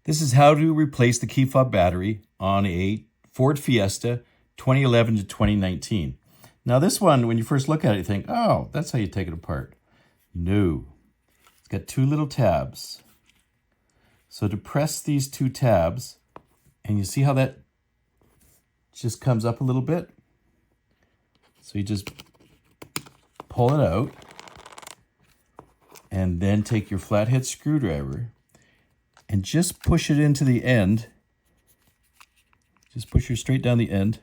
This is how to replace the key fob battery on a Ford Fiesta 2011 to 2019. Now this one, when you first look at it, you think, oh, that's how you take it apart. No. It's got two little tabs. So to press these two tabs, and you see how that just comes up a little bit? So you just pull it out, and then take your flathead screwdriver and just push it into the end. Just push her straight down the end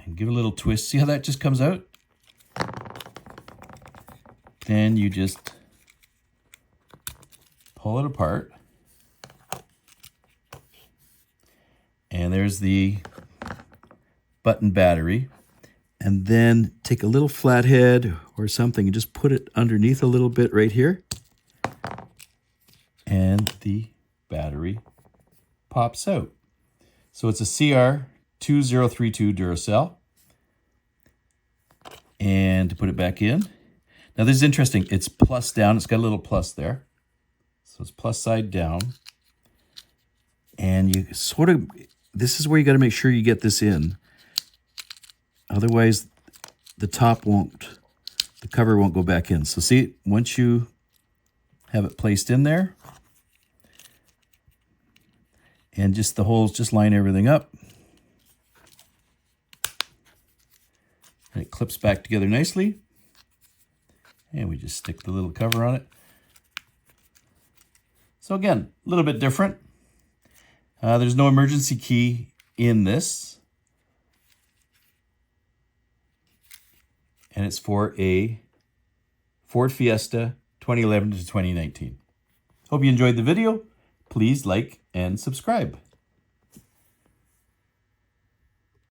and give it a little twist. See how that just comes out? Then you just pull it apart. And there's the button battery. And then take a little flathead or something and just put it underneath a little bit right here. And the battery pops out. So it's a CR2032 Duracell. And to put it back in. Now this is interesting. It's plus down. It's got a little plus there. So it's plus side down. And you sort of, this is where you got to make sure you get this in. Otherwise, the cover won't go back in. So see, once you have it placed in there, and just the holes, just line everything up. And it clips back together nicely. And we just stick the little cover on it. So again, a little bit different. There's no emergency key in this. And it's for a Ford Fiesta 2011 to 2019. Hope you enjoyed the video. Please like and subscribe.